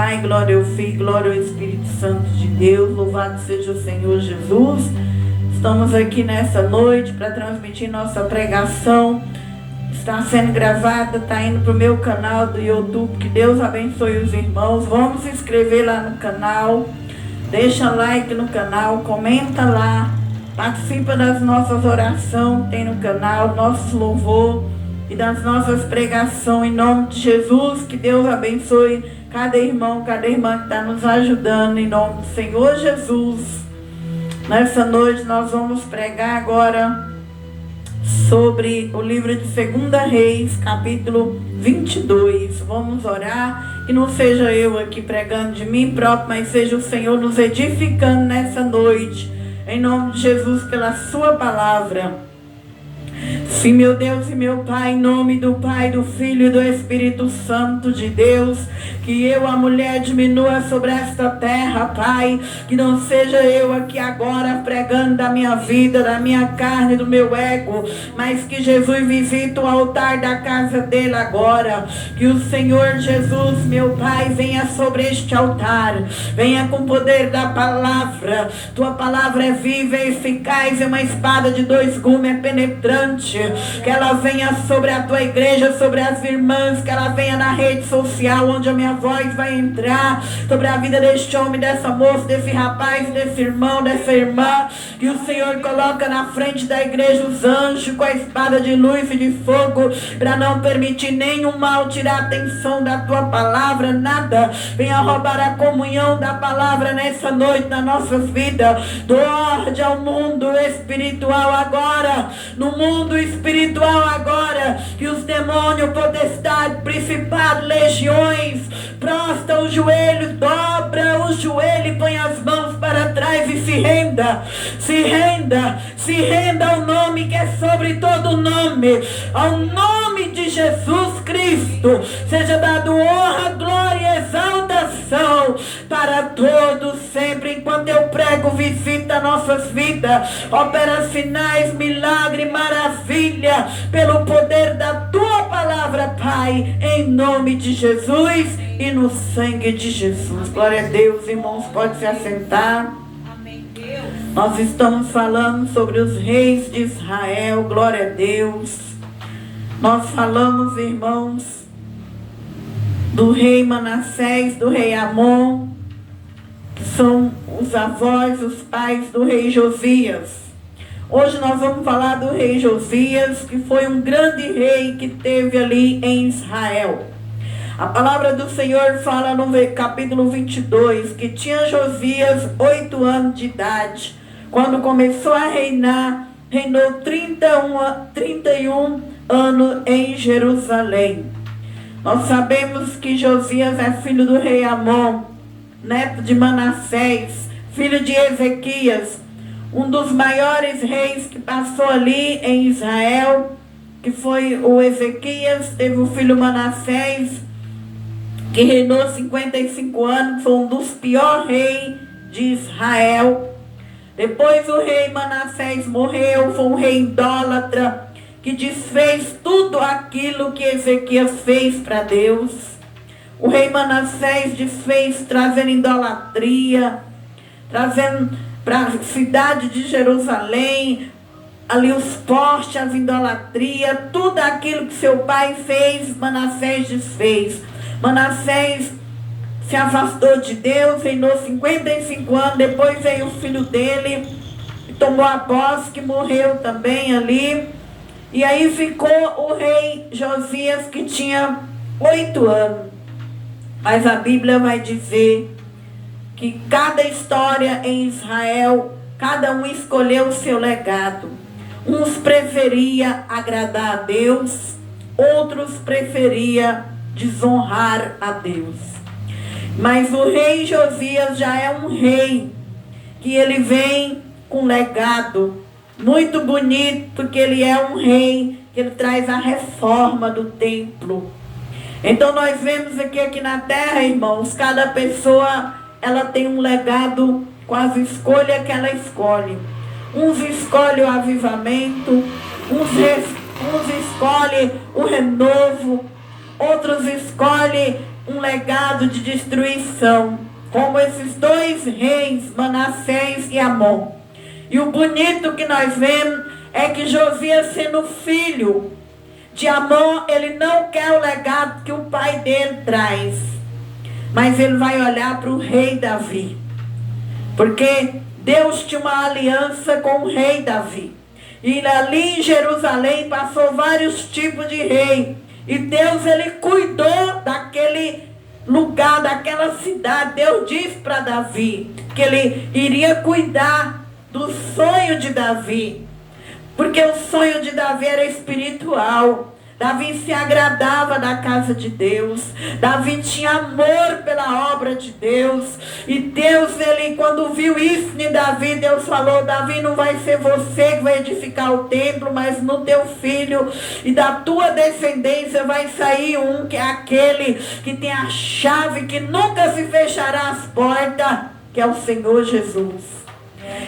Pai, glória ao Filho, glória ao Espírito Santo de Deus. Louvado seja o Senhor Jesus. Estamos aqui nessa noite para transmitir nossa pregação. Está sendo gravada, está indo para o meu canal do YouTube. Que Deus abençoe os irmãos. Vamos se inscrever lá no canal. Deixa like no canal, comenta lá. Participa das nossas orações, tem no canal, nosso louvor e das nossas pregações. Em nome de Jesus, que Deus abençoe cada irmão, cada irmã que está nos ajudando. Em nome do Senhor Jesus. Nessa noite nós vamos pregar agora sobre o livro de 2 Reis, capítulo 22. Vamos orar, que não seja eu aqui pregando de mim próprio, mas seja o Senhor nos edificando nessa noite, em nome de Jesus, pela sua palavra. Sim, meu Deus e meu Pai, em nome do Pai, do Filho e do Espírito Santo de Deus, que eu, a mulher, diminua sobre esta terra, Pai, que não seja eu aqui agora pregando da minha vida, da minha carne, do meu ego, mas que Jesus visite o altar da casa dele agora, que o Senhor Jesus, meu Pai, venha sobre este altar, venha com o poder da palavra. Tua palavra é viva, é eficaz, é uma espada de 2 gumes, é penetrante. Que ela venha sobre a tua igreja, sobre as irmãs, que ela venha na rede social, onde a minha voz vai entrar, sobre a vida deste homem, dessa moça, desse rapaz, desse irmão, dessa irmã, que o Senhor coloca na frente da igreja os anjos com a espada de luz e de fogo, para não permitir nenhum mal tirar a atenção da tua palavra, nada venha roubar a comunhão da palavra nessa noite, na nossa vida. Dou ordem ao mundo espiritual agora, no mundo espiritual agora, que os demônios, potestade, principado, legiões, prostra os joelhos, dobra o joelho e põe as mãos para trás e se renda, se renda, se renda ao nome que é sobre todo nome, ao nome de Jesus Cristo. Seja dado honra, glória e exaltação para todos sempre. Enquanto eu prego, visita nossas vidas, opera sinais, milagre, maravilha, pelo poder da tua palavra, Pai, em nome de Jesus e no sangue de Jesus. Glória a Deus, irmãos, pode se assentar. Nós estamos falando sobre os reis de Israel. Glória a Deus. Nós falamos, irmãos, do rei Manassés, do rei Amon, que são os avós, os pais do rei Josias. Hoje nós vamos falar do rei Josias, que foi um grande rei que teve ali em Israel. A palavra do Senhor fala no capítulo 22, que tinha Josias 8 anos de idade. Quando começou a reinar, reinou 31 anos em Jerusalém. Nós sabemos que Josias é filho do rei Amon, neto de Manassés, filho de Ezequias, um dos maiores reis que passou ali em Israel, que foi o Ezequias. Teve o filho Manassés, que reinou 55 anos, foi um dos piores reis de Israel. Depois o rei Manassés morreu, foi um rei idólatra, que desfez tudo aquilo que Ezequias fez para Deus. O rei Manassés desfez, trazendo idolatria, trazendo para a cidade de Jerusalém, ali os postes, as idolatrias, tudo aquilo que seu pai fez, Manassés desfez. Manassés se afastou de Deus, reinou 55 anos, depois veio o filho dele, e tomou a posse, que morreu também ali. E aí ficou o rei Josias, que tinha 8 anos. Mas a Bíblia vai dizer que cada história em Israel, cada um escolheu o seu legado. Uns preferia agradar a Deus, outros preferia desonrar a Deus. Mas o rei Josias já é um rei que ele vem com legado muito bonito, porque ele é um rei que ele traz a reforma do templo. Então nós vemos aqui na terra, irmãos, cada pessoa ela tem um legado com as escolhas que ela escolhe. Uns escolhem o avivamento, uns escolhem o renovo, outros escolhem um legado de destruição, como esses dois reis, Manassés e Amon. E o bonito que nós vemos é que Josias, sendo filho de Amon, ele não quer o legado que o pai dele traz, mas ele vai olhar para o rei Davi, porque Deus tinha uma aliança com o rei Davi. E ali em Jerusalém passou vários tipos de rei. E Deus, ele cuidou daquele lugar, daquela cidade. Deus disse para Davi que ele iria cuidar do sonho de Davi. Porque o sonho de Davi era espiritual. Davi se agradava da casa de Deus. Davi tinha amor pela obra de Deus. E Deus, ele, quando viu isso em Davi, Deus falou: Davi, não vai ser você que vai edificar o templo, mas no teu filho e da tua descendência vai sair um, que é aquele que tem a chave que nunca se fechará as portas, que é o Senhor Jesus.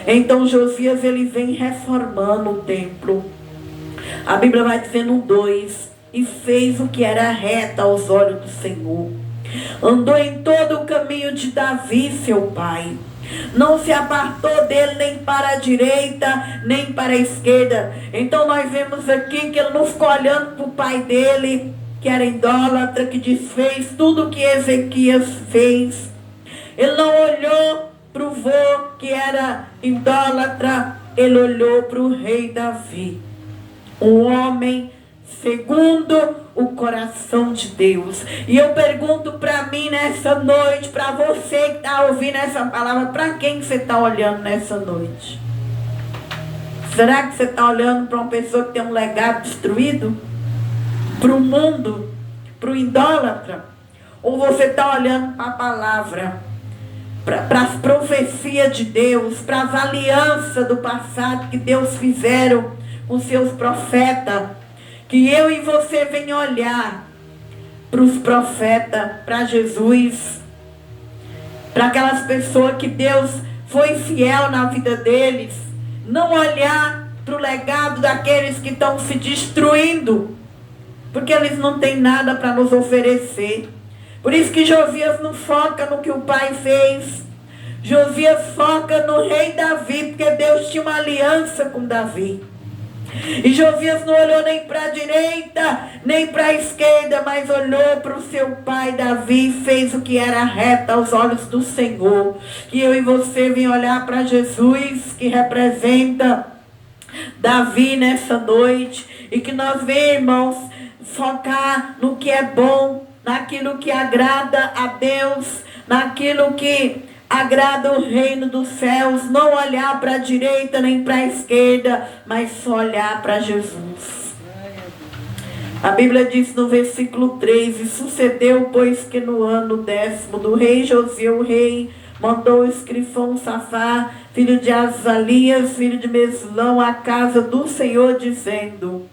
Então Josias, ele vem reformando o templo. A Bíblia vai dizer no 2: e fez o que era reto aos olhos do Senhor. Andou em todo o caminho de Davi, seu pai. Não se apartou dele nem para a direita, nem para a esquerda. Então nós vemos aqui que ele não ficou olhando para o pai dele, que era idólatra, que desfez tudo o que Ezequias fez. Ele não olhou para o vô, que era idólatra. Ele olhou para o rei Davi, um homem segundo o coração de Deus. E eu pergunto para mim nessa noite, para você que está ouvindo essa palavra, para quem você está olhando nessa noite? Será que você está olhando para uma pessoa que tem um legado destruído? Para o mundo? Para o idólatra? Ou você está olhando para a palavra? Para as profecias de Deus, para as alianças do passado que Deus fizeram com seus profetas, que eu e você venha olhar para os profetas, para Jesus, para aquelas pessoas que Deus foi fiel na vida deles, não olhar para o legado daqueles que estão se destruindo, porque eles não têm nada para nos oferecer. Por isso que Josias não foca no que o pai fez. Josias foca no rei Davi, porque Deus tinha uma aliança com Davi. E Josias não olhou nem para a direita, nem para a esquerda, mas olhou para o seu pai Davi e fez o que era reto aos olhos do Senhor. Que eu e você venham olhar para Jesus, que representa Davi nessa noite, e que nós venhamos, irmãos, focar no que é bom, naquilo que agrada a Deus, naquilo que agrada o reino dos céus. Não olhar para a direita nem para a esquerda, mas só olhar para Jesus. A Bíblia diz no versículo 3: e sucedeu, pois, que no ano 10º do rei Josias, o rei mandou o escrivão Safá, filho de Azalias, filho de Mesulão, à casa do Senhor, dizendo: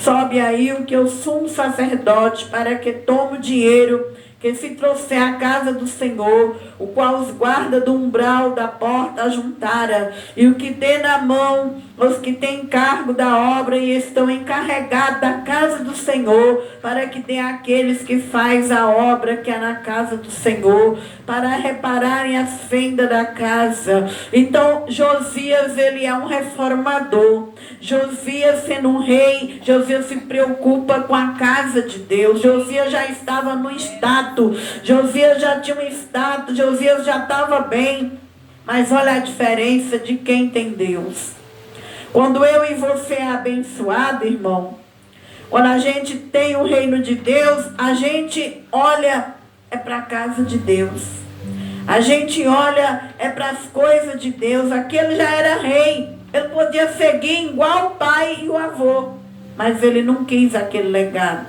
sobe aí o que eu sumo sacerdote, para que tome o dinheiro que se trouxer à casa do Senhor, o qual os guarda do umbral da porta ajuntara, e o que dê na mão os que têm cargo da obra e estão encarregados da casa do Senhor, para que dê àqueles que faz a obra que é na casa do Senhor, para repararem as fendas da casa. Então Josias, ele é um reformador. Josias, sendo um rei, Josias se preocupa com a casa de Deus. Josias já estava no status, Josias já tinha um status, Josias já estava bem. Mas olha a diferença de quem tem Deus. Quando eu e você é abençoado, irmão, quando a gente tem o reino de Deus, a gente olha para a casa de Deus. A gente olha para as coisas de Deus. Aquele já era rei. Ele podia seguir igual o pai e o avô, mas ele não quis aquele legado.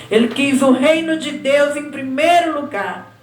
Ele quis o reino de Deus em primeiro lugar.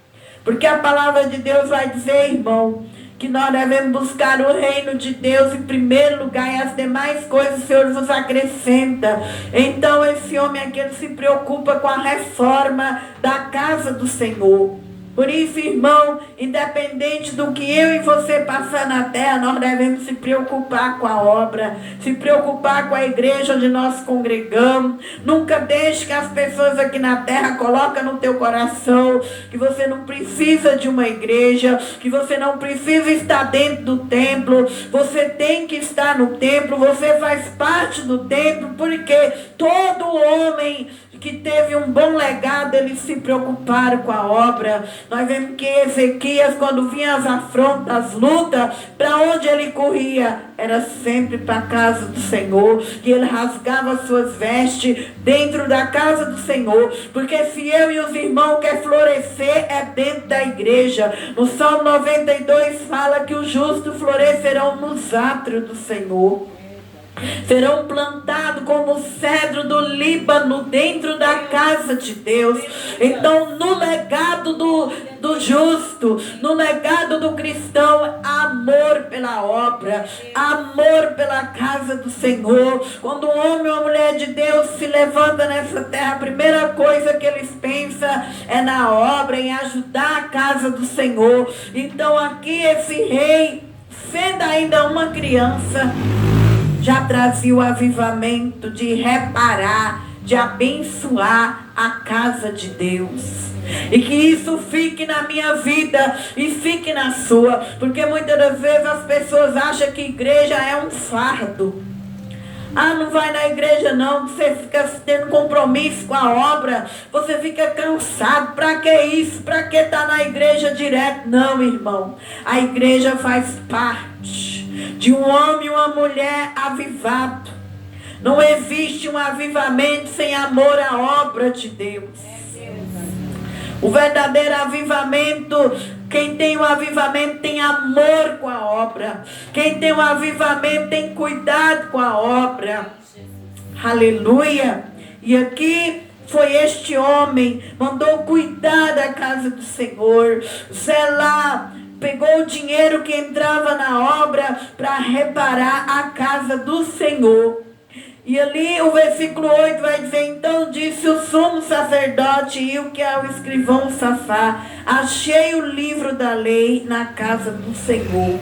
Porque a palavra de Deus vai dizer, irmão, que nós devemos buscar o reino de Deus em primeiro lugar, e as demais coisas o Senhor nos acrescenta. Então esse homem aqui, ele se preocupa com a reforma da casa do Senhor. Por isso, irmão, independente do que eu e você passar na terra, nós devemos se preocupar com a obra, se preocupar com a igreja onde nós congregamos. Nunca deixe que as pessoas aqui na terra coloquem no teu coração que você não precisa de uma igreja, que você não precisa estar dentro do templo. Você tem que estar no templo, você faz parte do templo, porque todo homem que teve um bom legado, eles se preocuparam com a obra. Nós vemos que Ezequias, quando vinha as afrontas, as lutas, para onde ele corria? Era sempre para a casa do Senhor. E ele rasgava suas vestes dentro da casa do Senhor. Porque se eu e os irmãos querem florescer, é dentro da igreja. No Salmo 92 fala que os justos florescerão nos átrios do Senhor. Serão plantados como o cedro do Líbano dentro da casa de Deus. Então, no legado do justo, no legado do cristão, amor pela obra, amor pela casa do Senhor. Quando um homem ou uma mulher de Deus se levanta nessa terra, a primeira coisa que eles pensam é na obra, em ajudar a casa do Senhor. Então, aqui esse rei, sendo ainda uma criança, já trazia o avivamento de reparar, de abençoar a casa de Deus. E que isso fique na minha vida e fique na sua. Porque muitas das vezes as pessoas acham que igreja é um fardo. Ah, não vai na igreja não, você fica tendo compromisso com a obra, você fica cansado. Para que isso? Para que estar na igreja direto? Não, irmão. A igreja faz parte de um homem e uma mulher avivado. Não existe um avivamento sem amor à obra de Deus. O verdadeiro avivamento, quem tem um avivamento tem amor com a obra. Quem tem um avivamento tem cuidado com a obra. Aleluia. E aqui foi este homem, mandou cuidar da casa do Senhor, zelar. Pegou o dinheiro que entrava na obra para reparar a casa do Senhor. E ali o versículo 8 vai dizer: então disse o sumo sacerdote e o que é o escrivão Safá: achei o livro da lei na casa do Senhor.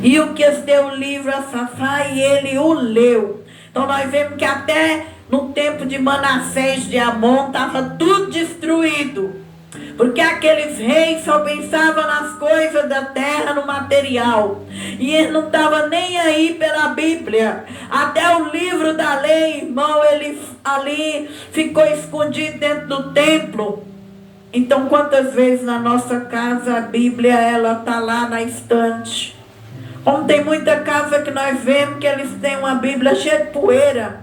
E o que deu o livro a Safá e ele o leu. Então nós vemos que até no tempo de Manassés de Amon estava tudo destruído. Porque aqueles reis só pensavam nas coisas da terra, no material. E eles não estavam nem aí pela Bíblia. Até o livro da lei, irmão, ele ali ficou escondido dentro do templo. Então, quantas vezes na nossa casa a Bíblia, ela está lá na estante. Como tem muita casa que nós vemos que eles têm uma Bíblia cheia de poeira.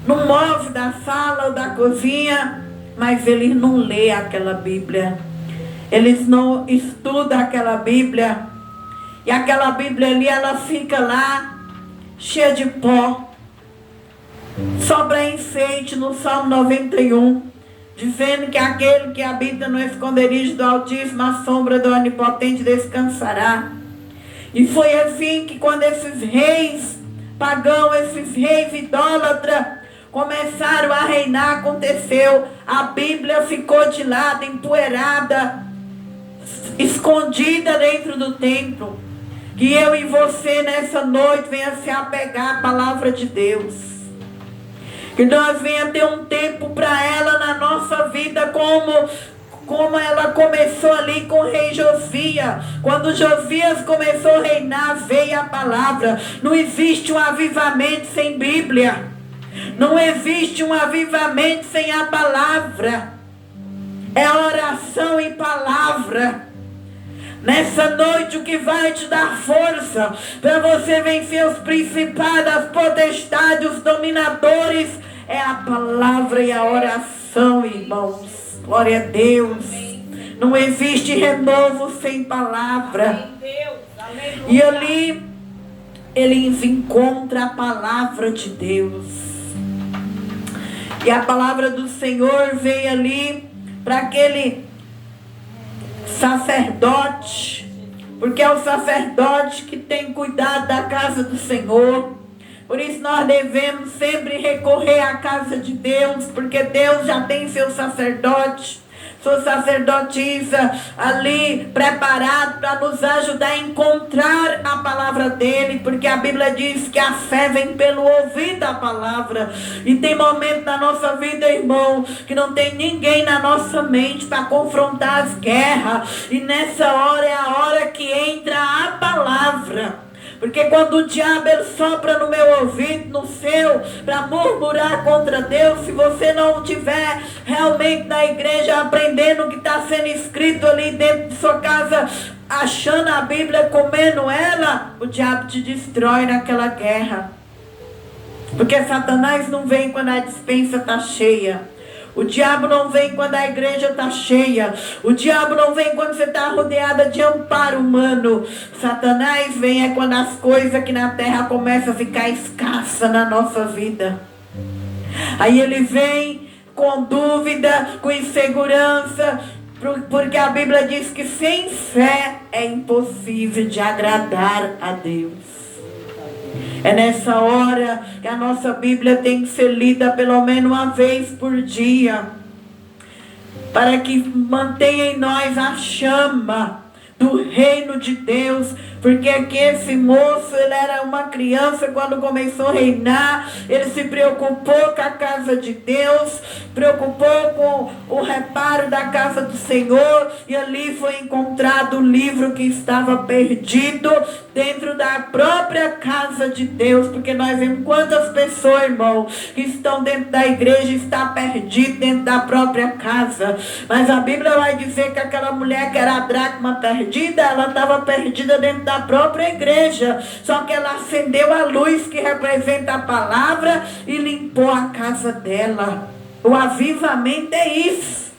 No móvel da sala ou da cozinha, mas eles não lêem aquela Bíblia. Eles não estudam aquela Bíblia. E aquela Bíblia ali, ela fica lá, cheia de pó. Só para enfeite no Salmo 91, dizendo que aquele que habita no esconderijo do Altíssimo, a sombra do Onipotente descansará. E foi assim que quando esses reis pagãos, esses reis idólatras, começaram a reinar, aconteceu. A Bíblia ficou de lado, empoeirada, escondida dentro do templo. Que eu e você nessa noite venha se apegar à palavra de Deus. Que nós venha ter um tempo para ela na nossa vida, como ela começou ali com o rei Josias. Quando Josias começou a reinar, veio a palavra. Não existe um avivamento sem Bíblia. Não existe um avivamento sem a palavra. É oração e palavra. Nessa noite o que vai te dar força para você vencer os principados, as potestades, os dominadores, é a palavra e a oração, irmãos. Glória a Deus. Não existe renovo sem palavra. E ali eles encontram a palavra de Deus. E a palavra do Senhor veio ali para aquele sacerdote, porque é o sacerdote que tem cuidado da casa do Senhor. Por isso nós devemos sempre recorrer à casa de Deus, porque Deus já tem seu sacerdote. sua sacerdotisa ali preparado para nos ajudar a encontrar a palavra dele, porque a Bíblia diz que a fé vem pelo ouvir da palavra. E tem momento na nossa vida, irmão, que não tem ninguém na nossa mente para confrontar as guerras, e nessa hora é a hora que entra a palavra. Porque quando o diabo ele sopra no meu ouvido, no seu, para murmurar contra Deus, se você não estiver realmente na igreja aprendendo o que está sendo escrito ali dentro de sua casa, achando a Bíblia, comendo ela, o diabo te destrói naquela guerra. Porque Satanás não vem quando a despensa está cheia. O diabo não vem quando a igreja está cheia. O diabo não vem quando você está rodeada de amparo humano. Satanás vem é quando as coisas aqui na terra começam a ficar escassas na nossa vida. Aí ele vem com dúvida, com insegurança, porque a Bíblia diz que sem fé é impossível de agradar a Deus. É nessa hora que a nossa Bíblia tem que ser lida pelo menos uma vez por dia, para que mantenha em nós a chama do reino de Deus. Porque aqui esse moço, ele era uma criança quando começou a reinar. Ele se preocupou com a casa de Deus, preocupou com o reparo da casa do Senhor, e ali foi encontrado o livro que estava perdido dentro da própria casa de Deus. Porque nós vemos quantas pessoas, irmão, que estão dentro da igreja, está perdido dentro da própria casa. Mas a Bíblia vai dizer que aquela mulher que era a dracma perdida, ela estava perdida dentro da própria igreja, só que ela acendeu a luz que representa a palavra e limpou a casa dela. O avivamento é isso,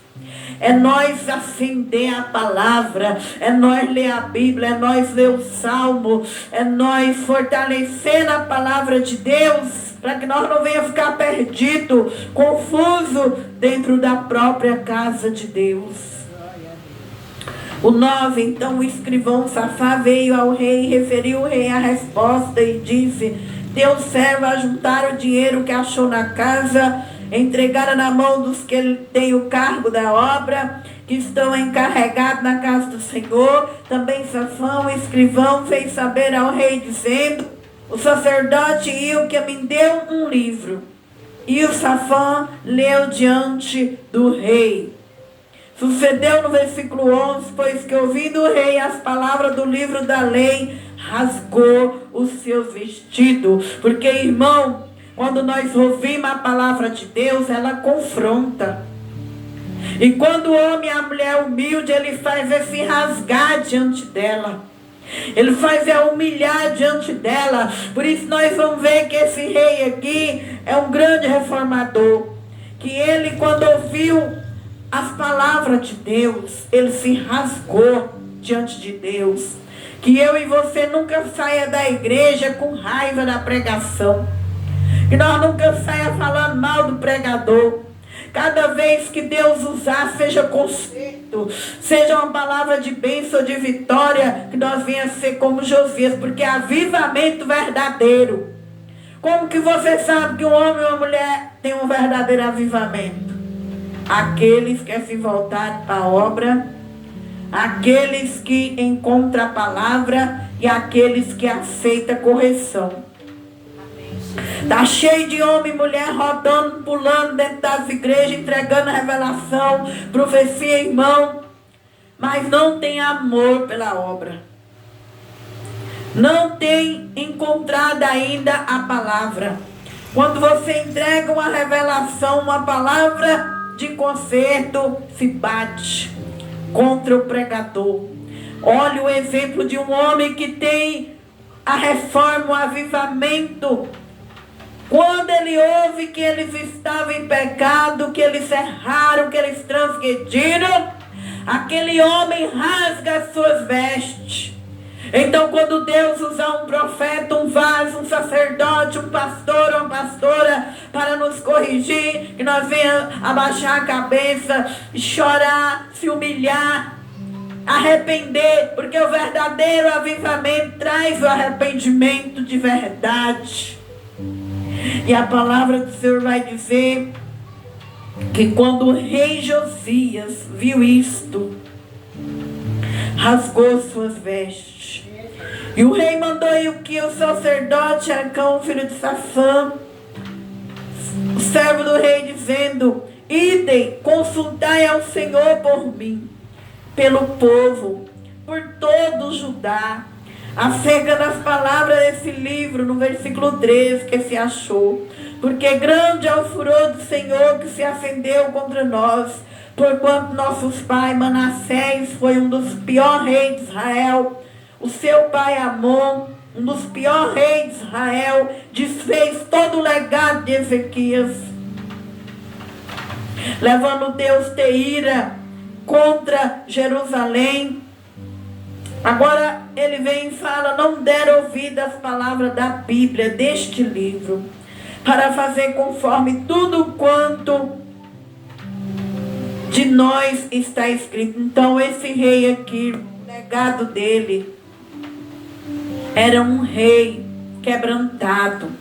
é nós acender a palavra, é nós ler a Bíblia, é nós ler o Salmo, é nós fortalecer a palavra de Deus, para que nós não venhamos ficar perdido, confuso dentro da própria casa de Deus. O 9, então o escrivão Safá veio ao rei e referiu o rei a resposta e disse: teu servo ajuntar o dinheiro que achou na casa, entregaram na mão dos que têm o cargo da obra, que estão encarregados na casa do Senhor. Também Safã, o escrivão, fez saber ao rei, dizendo: o sacerdote Hilquias me deu um livro. E o Safã leu diante do rei. Sucedeu no versículo 11, pois que ouvindo o rei as palavras do livro da lei, rasgou os seus vestidos. Porque, irmão, quando nós ouvimos a palavra de Deus, ela confronta. E quando o homem e a mulher humilde, ele faz é se rasgar diante dela. Ele faz é humilhar diante dela. Por isso nós vamos ver que esse rei aqui é um grande reformador. Que ele, quando ouviu as palavras de Deus, ele se rasgou diante de Deus. Que eu e você nunca saia da igreja com raiva da pregação. Que nós nunca saia falando mal do pregador. Cada vez que Deus usar, seja conserto, seja uma palavra de bênção, de vitória, que nós venhamos ser como Josias, porque é avivamento verdadeiro. Como que você sabe que um homem ou uma mulher tem um verdadeiro avivamento? Aqueles que se voltarem para a obra, aqueles que encontram a palavra e aqueles que aceitam a correção. Está cheio de homem e mulher rodando, pulando dentro das igrejas, entregando a revelação, profecia, irmão, mas não tem amor pela obra. Não tem encontrado ainda a palavra. Quando você entrega uma revelação, uma palavra de conserto, se bate contra o pregador. Olha o exemplo de um homem que tem a reforma, o avivamento. Quando ele ouve que eles estavam em pecado, que eles erraram, que eles transgrediram, aquele homem rasga as suas vestes. Então, quando Deus usar um profeta, um vaso, um sacerdote, um pastor ou uma pastora para nos corrigir, que nós venhamos abaixar a cabeça, chorar, se humilhar, arrepender, porque o verdadeiro avivamento traz o arrependimento de verdade. E a palavra do Senhor vai dizer que quando o rei Josias viu isto, rasgou suas vestes. E o rei mandou que o sacerdote Arcão, filho de Safã, o servo do rei, dizendo: idem, consultai ao Senhor por mim, pelo povo, por todo o Judá, acerca das palavras desse livro, no versículo 13 que se achou. Porque grande é o furor do Senhor que se acendeu contra nós, porquanto nossos pais, Manassés, foi um dos piores reis de Israel. O seu pai Amon, um dos piores reis de Israel, desfez todo o legado de Ezequias, levando Deus ter ira contra Jerusalém. Agora ele vem e fala: não deram ouvido às palavras da Bíblia, deste livro, para fazer conforme tudo quanto de nós está escrito. Então esse rei aqui, o legado dele era um rei quebrantado,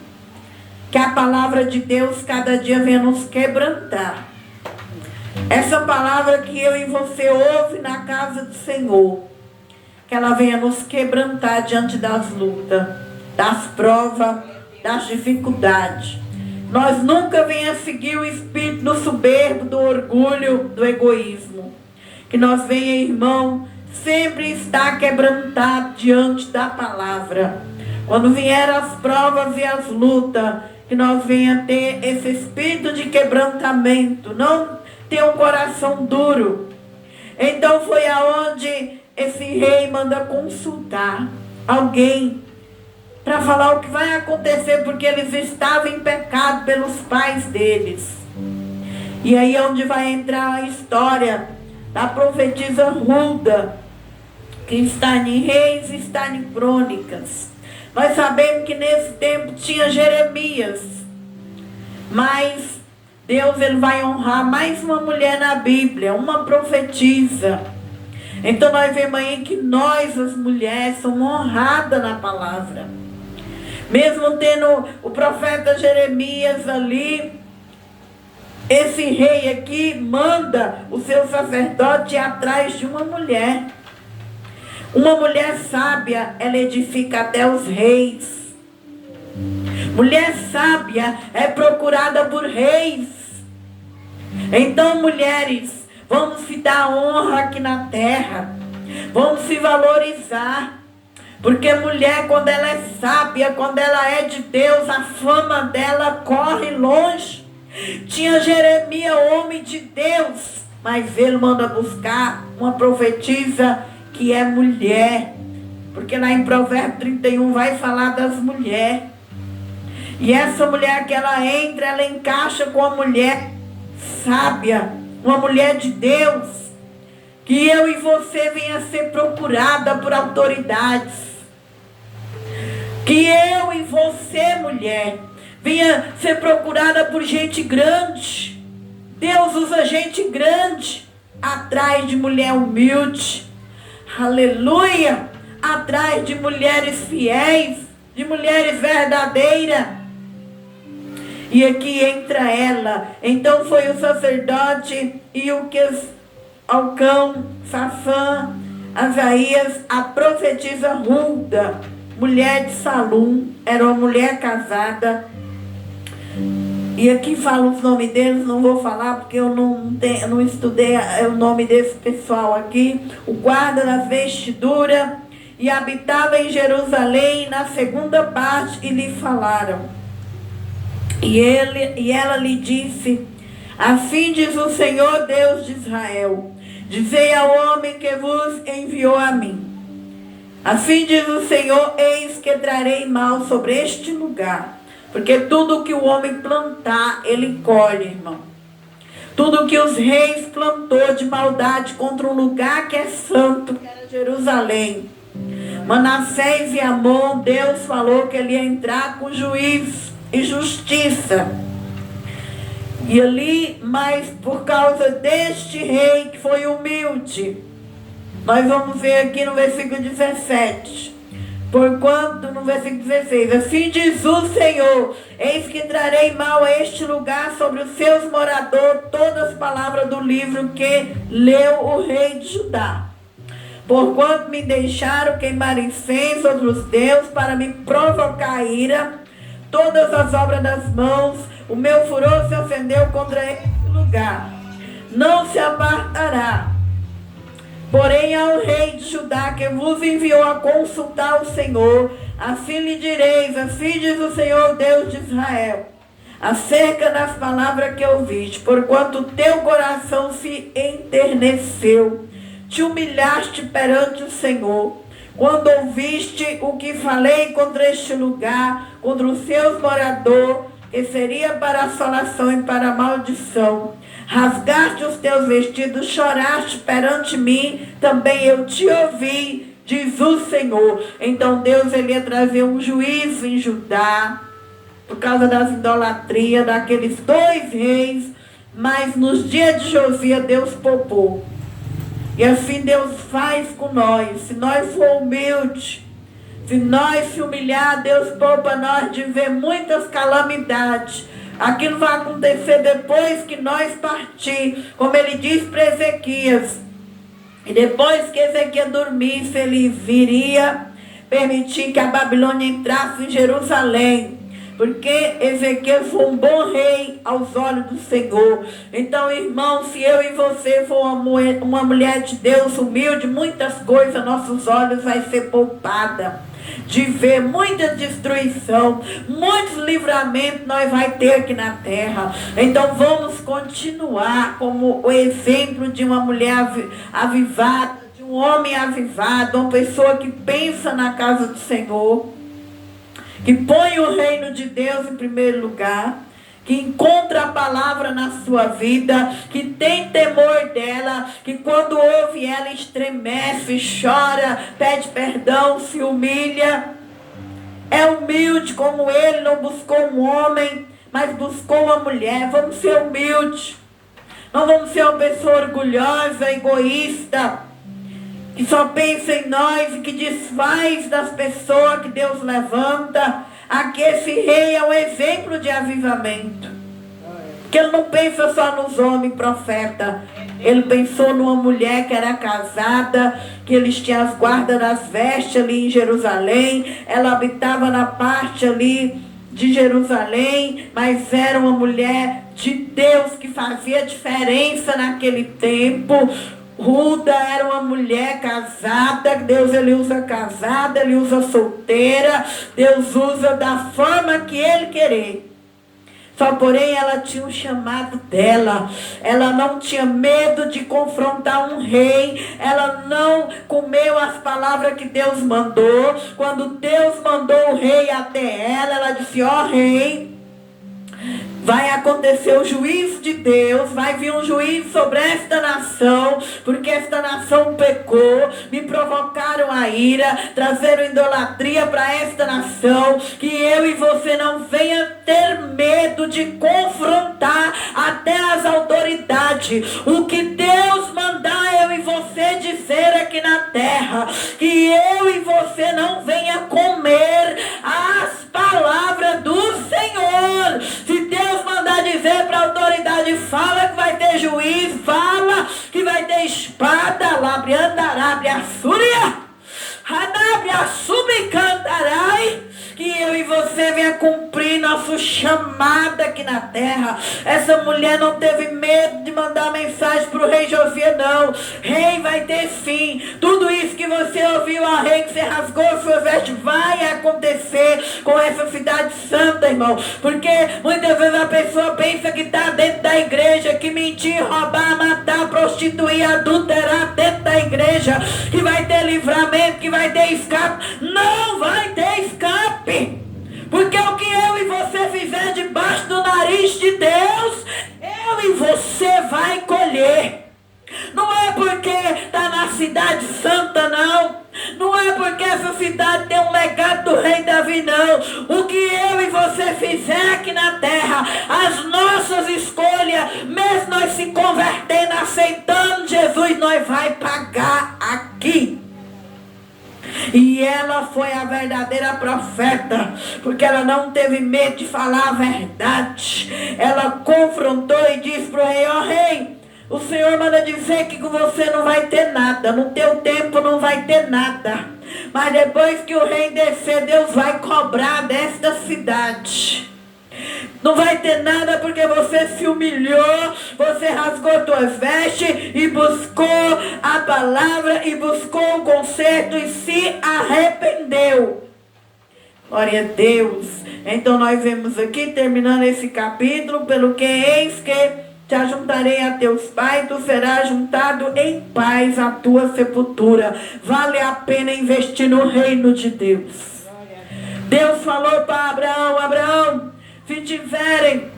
que a palavra de Deus cada dia vem nos quebrantar. Essa palavra que eu e você ouve na casa do Senhor, que ela venha nos quebrantar diante das lutas, das provas, das dificuldades. Nós nunca venha seguir o espírito do soberbo, do orgulho, do egoísmo. Que nós venha, irmão, sempre estar quebrantado diante da palavra. Quando vier as provas e as lutas, que nós venha ter esse espírito de quebrantamento, não ter um coração duro. Então foi aonde esse rei manda consultar alguém para falar o que vai acontecer, porque eles estavam em pecado pelos pais deles. E aí é onde vai entrar a história da profetisa Hulda, que está em Reis e está em Crônicas. Nós sabemos que nesse tempo tinha Jeremias, mas Deus ele vai honrar mais uma mulher na Bíblia, uma profetisa. Então nós vemos aí que nós, as mulheres, somos honradas na palavra. Mesmo tendo o profeta Jeremias ali, esse rei aqui manda o seu sacerdote ir atrás de uma mulher. Uma mulher sábia, ela edifica até os reis. Mulher sábia é procurada por reis. Então, mulheres, vamos se dar honra aqui na terra. Vamos se valorizar. Porque mulher, quando ela é sábia, quando ela é de Deus, a fama dela corre longe. Tinha Jeremias, homem de Deus, mas ele manda buscar uma profetisa que é mulher. Porque lá em Provérbios 31 vai falar das mulheres. E essa mulher que ela entra, ela encaixa com a mulher sábia, uma mulher de Deus. Que eu e você venha ser procurada por autoridades. Que eu e você, mulher, venha ser procurada por gente grande. Deus usa gente grande atrás de mulher humilde. Aleluia! Atrás de mulheres fiéis, de mulheres verdadeiras. E aqui entra ela. Então foi o sacerdote e o que Alcão, Safã, Asaías, a profetisa Hulda, mulher de Salum, era uma mulher casada. E aqui fala os nomes deles, não vou falar porque eu não estudei o nome desse pessoal aqui. O guarda das vestiduras, e habitava em Jerusalém na segunda parte, e lhe falaram. E ela lhe disse: assim diz o Senhor Deus de Israel, dizei ao homem que vos enviou a mim. Assim diz o Senhor, eis que trarei mal sobre este lugar. Porque tudo que o homem plantar, ele colhe, irmão. Tudo que os reis plantou de maldade contra um lugar que é santo, que era Jerusalém. Manassés e Amon, Deus falou que ele ia entrar com juízo e justiça. E ali, mas por causa deste rei que foi humilde, nós vamos ver aqui no versículo 17. Porquanto, no versículo 16, assim diz o Senhor, eis que trarei mal a este lugar sobre os seus moradores todas as palavras do livro que leu o rei de Judá. Porquanto me deixaram queimar incenso outros deuses para me provocar a ira, todas as obras das mãos, o meu furor se ofendeu contra este lugar. Não se apartará, porém ao rei de Judá que vos enviou a consultar o Senhor, assim lhe direis, assim diz o Senhor Deus de Israel, acerca das palavras que ouviste, porquanto teu coração se enterneceu, te humilhaste perante o Senhor, quando ouviste o que falei contra este lugar, contra os seus moradores, que seria para assolação e para maldição. Rasgaste os teus vestidos, choraste perante mim, também eu te ouvi, diz o Senhor. Então Deus ele ia trazer um juízo em Judá, por causa das idolatrias daqueles dois reis, mas nos dias de Josias Deus poupou. E assim Deus faz com nós, se nós for humildes, se nós se humilhar, Deus poupa nós de ver muitas calamidades. Aquilo vai acontecer depois que nós partir, como ele diz para Ezequias. E depois que Ezequias dormisse, ele viria permitir que a Babilônia entrasse em Jerusalém. Porque Ezequias foi um bom rei aos olhos do Senhor. Então, irmão, se eu e você for uma mulher de Deus humilde, muitas coisas, nossos olhos vai ser poupada de ver muita destruição, muitos livramentos nós vai ter aqui na terra. Então vamos continuar como o exemplo de uma mulher avivada, de um homem avivado, uma pessoa que pensa na casa do Senhor, que põe o reino de Deus em primeiro lugar, que encontra a palavra na sua vida, que tem temor dela, que quando ouve ela estremece, chora, pede perdão, se humilha. É humilde como ele, não buscou um homem, mas buscou uma mulher. Vamos ser humildes. Não vamos ser uma pessoa orgulhosa, egoísta, que só pensa em nós e que desfaz das pessoas que Deus levanta. Aqui esse rei é um exemplo de avivamento. Porque ele não pensa só nos homens profetas. Ele pensou numa mulher que era casada, que eles tinham as guardas das vestes ali em Jerusalém. Ela habitava na parte ali de Jerusalém, mas era uma mulher de Deus que fazia diferença naquele tempo. Ruda era uma mulher casada. Deus ele usa casada, ele usa solteira. Deus usa da forma que ele querer. Só porém ela tinha um chamado dela. Ela não tinha medo de confrontar um rei. Ela não comeu as palavras que Deus mandou. Quando Deus mandou o rei até ela, ela disse: ó rei, vai acontecer o juízo de Deus, vai vir um juízo sobre esta nação, porque esta nação pecou, me provocaram a ira, trazeram idolatria para esta nação, que eu e você não venha ter medo de confrontar até as autoridades. O que Deus mandar eu e você dizer aqui na terra, que eu e você não venha comer as palavras do Senhor. Se Deus mandar dizer para a autoridade, fala que vai ter juízo, fala que vai ter espada, labre andará, a súria, radabre a subicantarai, que eu e você venha cumprir nosso chamado aqui na terra. Essa mulher não teve medo de mandar mensagem para o rei Josias, não. Rei, vai ter sim. Tudo isso que você ouviu, ó rei, que você rasgou a sua veste, vai acontecer com essa cidade santa, irmão. Porque muitas vezes a pessoa pensa que está dentro da igreja, que mentir, roubar, matar, prostituir, adulterar dentro da igreja, que vai ter livramento, que vai ter escape. Não vai ter escape. Porque o que eu e você fizer debaixo do nariz de Deus, eu e você vai colher. Não é porque está na cidade santa, não. Não é porque essa cidade tem um legado do rei Davi, não. O que eu e você fizer aqui na terra, as nossas escolhas, mesmo nós se convertendo, aceitando Jesus, nós vai pagar aqui. E ela foi a verdadeira profeta, porque ela não teve medo de falar a verdade. Ela confrontou e disse para o rei: ó rei, o Senhor manda dizer que com você não vai ter nada, no teu tempo não vai ter nada, mas depois que o rei descer, Deus vai cobrar desta cidade. Não vai ter nada porque você se humilhou, você rasgou tuas vestes e buscou a palavra e buscou o conserto e se arrependeu. Glória a Deus. Então nós vemos aqui, terminando esse capítulo, pelo que eis que te ajuntarei a teus pais, tu serás juntado em paz à tua sepultura. Vale a pena investir no reino de Deus. Deus falou para Abraão: Abraão, se tiverem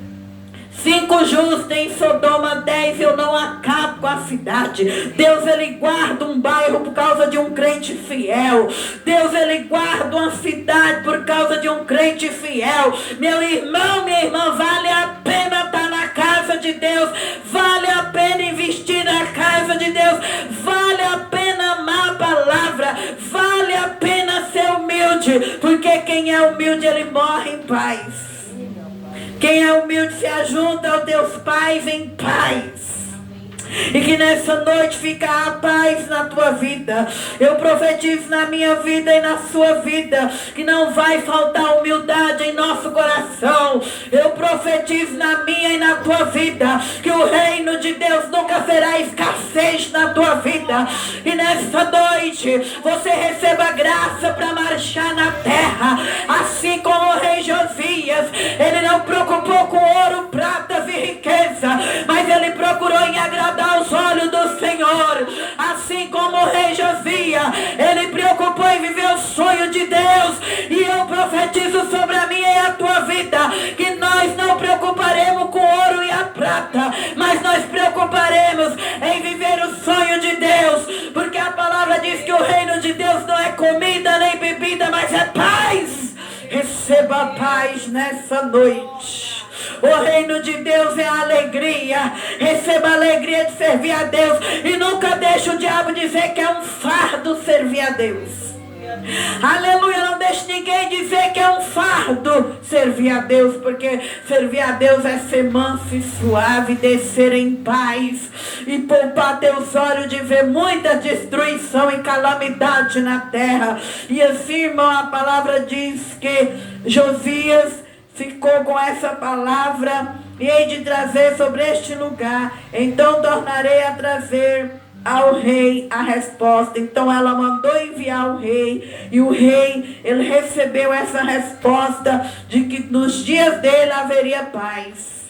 5 justos em Sodoma, 10 eu não acabo com a cidade. Deus, ele guarda um bairro por causa de um crente fiel. Deus, ele guarda uma cidade por causa de um crente fiel. Meu irmão, minha irmã, vale a pena estar na casa de Deus. Vale a pena investir na casa de Deus. Vale a pena amar a palavra. Vale a pena ser humilde, porque quem é humilde, ele morre em paz. Quem é humilde se ajunta aos teus pais em paz. E que nessa noite fica a paz na tua vida. Eu profetizo na minha vida e na sua vida que não vai faltar humildade em nosso coração. Eu profetizo na minha e na tua vida que o reino de Deus nunca será escassez na tua vida. E nessa noite você receba graça para marchar na terra, assim como o rei Josias. Ele não preocupou com ouro, pratas e riqueza, mas ele procurou em agradar aos olhos do Senhor. Assim como o rei Josias, ele preocupou em viver o sonho de Deus. E eu profetizo sobre a minha e a tua vida que nós não preocuparemos com o ouro e a prata, mas nós preocuparemos em viver o sonho de Deus, porque a palavra diz que o reino de Deus não é comida nem bebida, mas é paz. Receba a paz nessa noite. O reino de Deus é alegria. Receba a alegria de servir a Deus. E nunca deixe o diabo dizer que é um fardo servir a Deus. Aleluia, não deixe ninguém dizer que é um fardo servir a Deus, porque servir a Deus é ser manso e suave, descer em paz e poupar teus olhos de ver muita destruição e calamidade na terra. E assim, irmão, a palavra diz que Josias ficou com essa palavra: e hei de trazer sobre este lugar, então tornarei a trazer ao rei a resposta. Então ela mandou enviar o rei, e o rei, ele recebeu essa resposta de que nos dias dele haveria paz.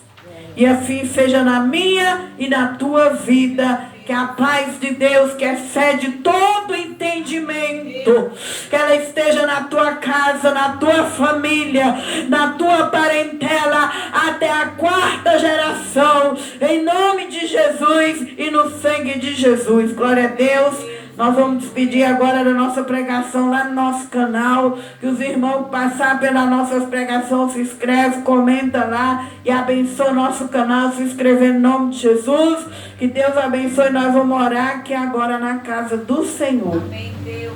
E assim seja na minha e na tua vida, que a paz de Deus, que excede todo entendimento, que ela esteja na tua casa, na tua família, na tua parentela, até a 4ª geração, em nome de Jesus e no sangue de Jesus. Glória a Deus. Nós vamos despedir agora da nossa pregação lá no nosso canal. Que os irmãos que passar pela nossa pregação se inscreve, comenta lá e abençoa o nosso canal, se inscrever em nome de Jesus. Que Deus abençoe. Nós vamos orar aqui agora na casa do Senhor. Amém, Deus.